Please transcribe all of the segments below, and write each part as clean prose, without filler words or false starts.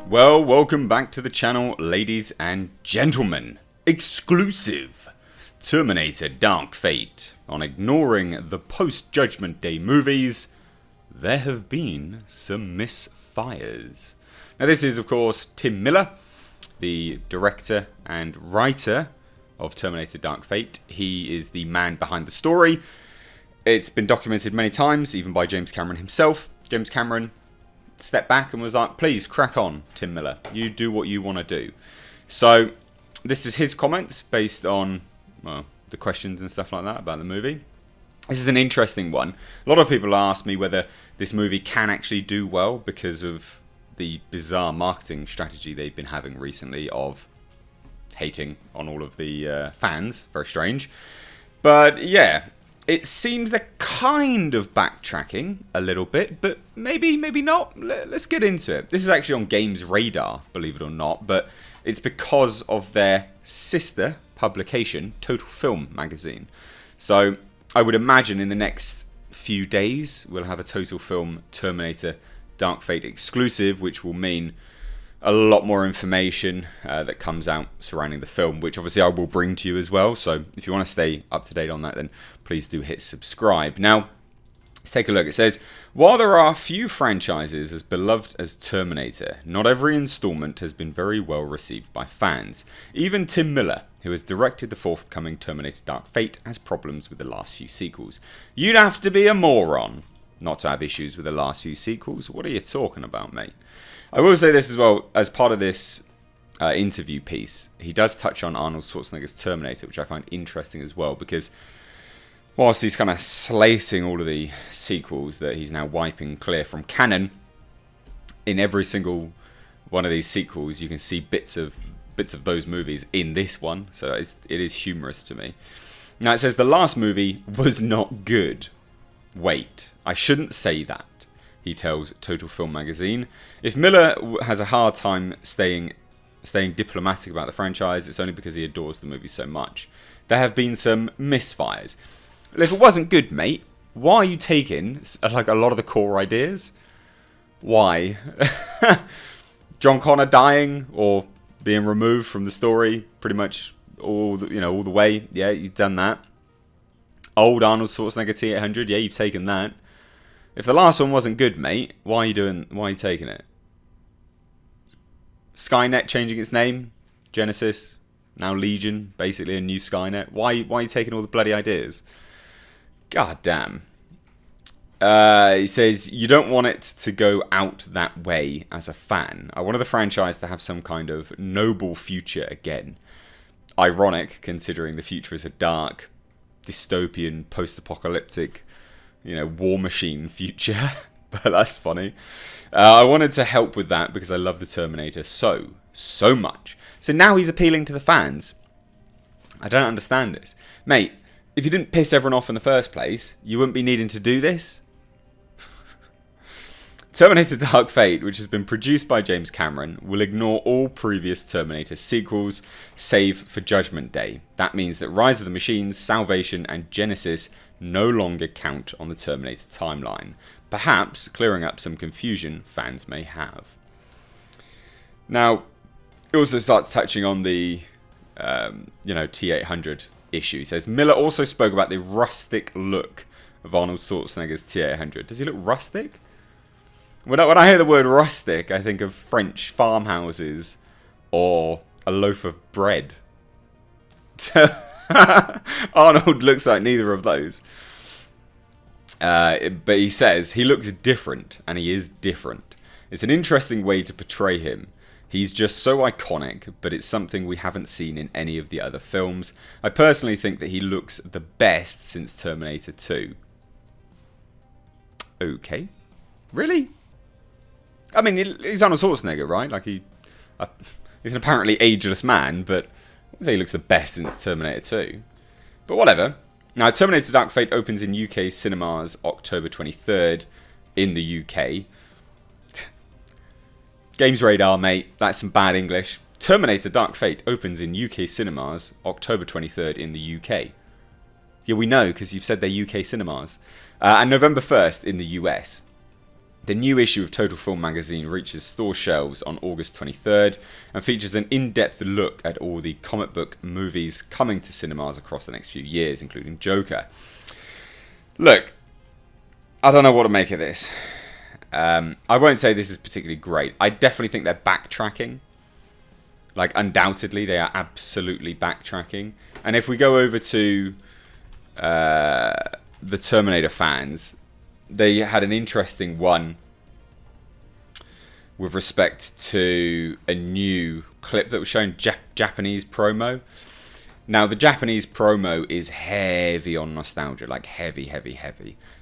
Well, welcome back to the channel, ladies and gentlemen. Exclusive Terminator Dark Fate. On ignoring the post-Judgment Day movies, there have been some misfires. Now this is, of course, Tim Miller, the director and writer of Terminator Dark Fate. He is the man behind the story. It's been documented many times, even by James Cameron himself. James Cameron stepped back and was like, please crack on, Tim Miller. You do what you want to do. So this is his comments based on, well, the questions and stuff like that about the movie. This is an interesting one. A lot of people ask me whether this movie can actually do well because of the bizarre marketing strategy they've been having recently of hating on all of the fans. Very strange. But yeah, it seems they're kind of backtracking a little bit, but maybe not. Let's get into it. This is actually on Games Radar, believe it or not, but it's because of their sister publication, Total Film magazine. So I would imagine in the next few days we'll have a Total Film Terminator Dark Fate exclusive, which will mean a lot more information that comes out surrounding the film, which obviously I will bring to you as well. So if you want to stay up to date on that, then please do hit subscribe. Now, let's take a look. It says, while there are few franchises as beloved as Terminator, not every installment has been very well received by fans. Even Tim Miller, who has directed the forthcoming Terminator Dark Fate, has problems with the last few sequels. You'd have to be a moron not to have issues with the last few sequels. What are you talking about, mate? I will say this as well, as part of this interview piece, he does touch on Arnold Schwarzenegger's Terminator, which I find interesting as well, because whilst he's kind of slating all of the sequels that he's now wiping clear from canon, in every single one of these sequels you can see bits of those movies in this one, so it is humorous to me. Now it says the last movie was not good. Wait, I shouldn't say that, he tells Total Film magazine. If Miller has a hard time staying diplomatic about the franchise, it's only because he adores the movie so much. There have been some misfires. If it wasn't good, mate, why are you taking like a lot of the core ideas? Why? John Connor dying or being removed from the story pretty much all the way. Yeah, you've done that. Old Arnold Schwarzenegger T-800. Yeah, you've taken that. If the last one wasn't good, mate, why are you taking it? Skynet changing its name, Genesis, now Legion, basically a new Skynet. Why are you taking all the bloody ideas? God damn. He says, you don't want it to go out that way as a fan. I wanted the franchise to have some kind of noble future again. Ironic, considering the future is a dark, dystopian, post-apocalyptic, war machine future. But that's funny. I wanted to help with that because I love the Terminator so much. So now he's appealing to the fans. I don't understand this. Mate, if you didn't piss everyone off in the first place, you wouldn't be needing to do this. Terminator Dark Fate, which has been produced by James Cameron, will ignore all previous Terminator sequels, save for Judgment Day. That means that Rise of the Machines, Salvation, and Genesis no longer count on the Terminator timeline, perhaps clearing up some confusion fans may have. Now, it also starts touching on the, T-800 issue. It says, Miller also spoke about the rustic look of Arnold Schwarzenegger's T-800. Does he look rustic? When I hear the word rustic, I think of French farmhouses or a loaf of bread. Arnold looks like neither of those. But he says he looks different, and he is different. It's an interesting way to portray him. He's just so iconic, but it's something we haven't seen in any of the other films. I personally think that he looks the best since Terminator 2. Okay. Really? I mean, he's Arnold Schwarzenegger, right? Like he's an apparently ageless man, but I'd say he looks the best since Terminator 2. But whatever. Now, Terminator Dark Fate opens in UK cinemas October 23rd in the UK. Games Radar, mate. That's some bad English. Terminator Dark Fate opens in UK cinemas October 23rd in the UK. Yeah, we know because you've said they're UK cinemas. And November 1st in the US. The new issue of Total Film magazine reaches store shelves on August 23rd and features an in-depth look at all the comic book movies coming to cinemas across the next few years, including Joker. Look, I don't know what to make of this. I won't say this is particularly great. I definitely think they're backtracking. Like, undoubtedly, they are absolutely backtracking. And if we go over to the Terminator fans, they had an interesting one with respect to a new clip that was showing Japanese promo. Now, the Japanese promo is heavy on nostalgia, like heavy.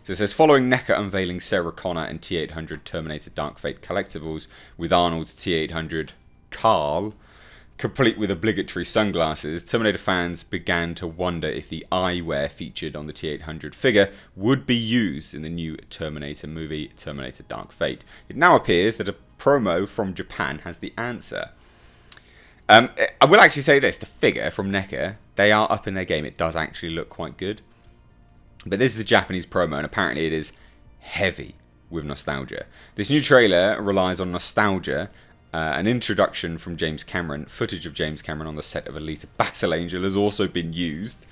So it says, following NECA unveiling Sarah Connor and T-800 Terminator Dark Fate collectibles with Arnold's T-800 Carl, complete with obligatory sunglasses, Terminator fans began to wonder if the eyewear featured on the T-800 figure would be used in the new Terminator movie, Terminator Dark Fate. It now appears that a promo from Japan has the answer. I will actually say this, the figure from NECA, they are up in their game. It does actually look quite good. But this is the Japanese promo, and apparently it is heavy with nostalgia. This new trailer relies on nostalgia. An introduction from James Cameron, footage of James Cameron on the set of Alita Battle Angel has also been used.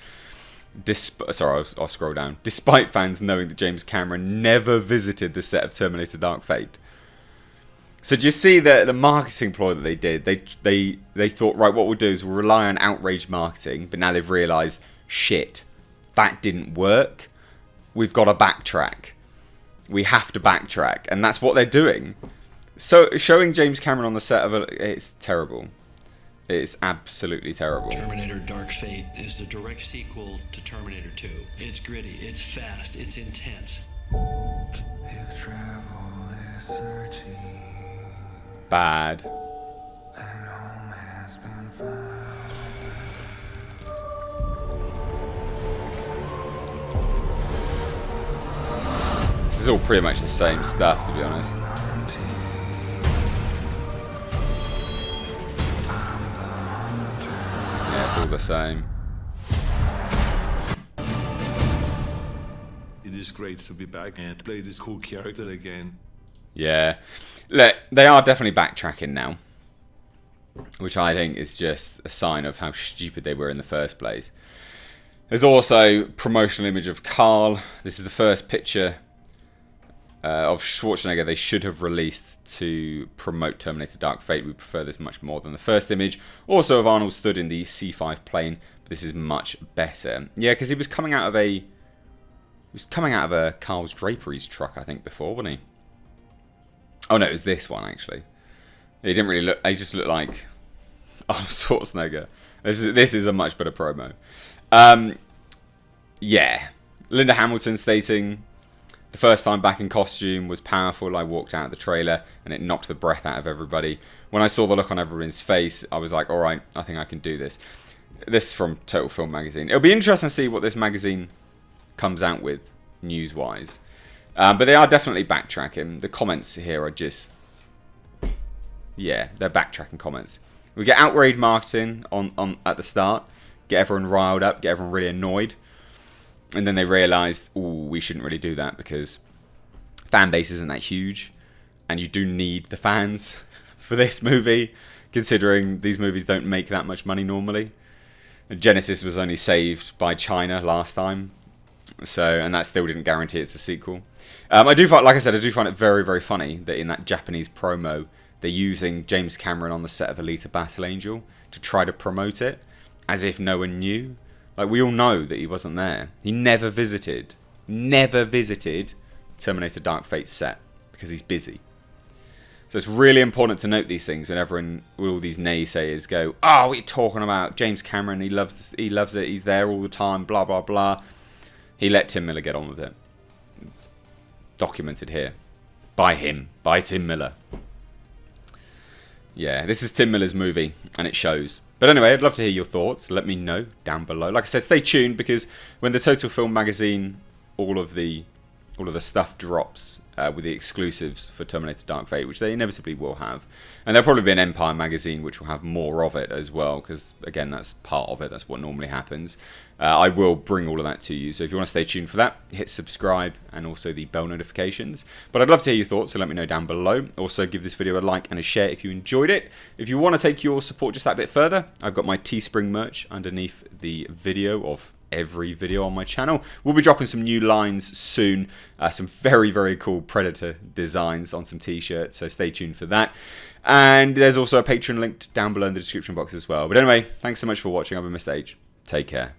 I'll scroll down. Despite fans knowing that James Cameron never visited the set of Terminator Dark Fate. So do you see the marketing ploy that they did? They thought, right, what we'll do is we'll rely on outrage marketing, but now they've realised, shit, that didn't work. We've got to backtrack. We have to backtrack, and that's what they're doing. So, showing James Cameron on the set of it's terrible. It's absolutely terrible. Terminator Dark Fate is the direct sequel to Terminator 2. It's gritty, it's fast, it's intense. If travel is searching, bad. and home has been found. This is all pretty much the same stuff, to be honest. Yeah, it's all the same. It is great to be back and play this cool character again. Yeah. Look, they are definitely backtracking now. Which I think is just a sign of how stupid they were in the first place. There's also promotional image of Carl. This is the first picture of Schwarzenegger they should have released to promote Terminator Dark Fate. We prefer this much more than the first image. Also of Arnold stood in the C5 plane, but this is much better. Yeah, because he was coming out of a Carl's Draperies truck, I think, before, wasn't he? Oh no, it was this one actually. He didn't really look. He just looked like Arnold Schwarzenegger. This is a much better promo. Yeah, Linda Hamilton stating, the first time back in costume was powerful. I walked out of the trailer and it knocked the breath out of everybody. When I saw the look on everyone's face, I was like, alright, I think I can do this. This is from Total Film magazine. It'll be interesting to see what this magazine comes out with, news-wise. But they are definitely backtracking. The comments here are just... yeah, they're backtracking comments. We get outrage marketing on at the start. Get everyone riled up, get everyone really annoyed. And then they realised, ooh, we shouldn't really do that because fan base isn't that huge. And you do need the fans for this movie, considering these movies don't make that much money normally. Genesis was only saved by China last time. So, and that still didn't guarantee it's a sequel. I do find, like I said, I do find it very, very funny that in that Japanese promo, they're using James Cameron on the set of Alita Battle Angel to try to promote it, as if no one knew. Like, we all know that he wasn't there. He never visited Terminator Dark Fate set because he's busy. So it's really important to note these things when everyone, all these naysayers go, oh, what are you talking about? James Cameron, he loves it, he's there all the time, blah, blah, blah. He let Tim Miller get on with it. Documented here. By him. By Tim Miller. Yeah, this is Tim Miller's movie, and it shows. But anyway, I'd love to hear your thoughts. Let me know down below. Like I said, stay tuned, because when the Total Film magazine, all of the all of the stuff drops with the exclusives for Terminator Dark Fate, which they inevitably will have. And there'll probably be an Empire magazine which will have more of it as well, because again, that's part of it, that's what normally happens. I will bring all of that to you, so if you want to stay tuned for that, hit subscribe and also the bell notifications. But I'd love to hear your thoughts, so let me know down below. Also, give this video a like and a share if you enjoyed it. If you want to take your support just that bit further, I've got my Teespring merch underneath the video of every video on my channel. We'll be dropping some new lines soon, some very, very cool Predator designs on some t-shirts, so stay tuned for that. And there's also a Patreon linked down below in the description box as well. But anyway, thanks so much for watching. I've been Mr. H. Take care.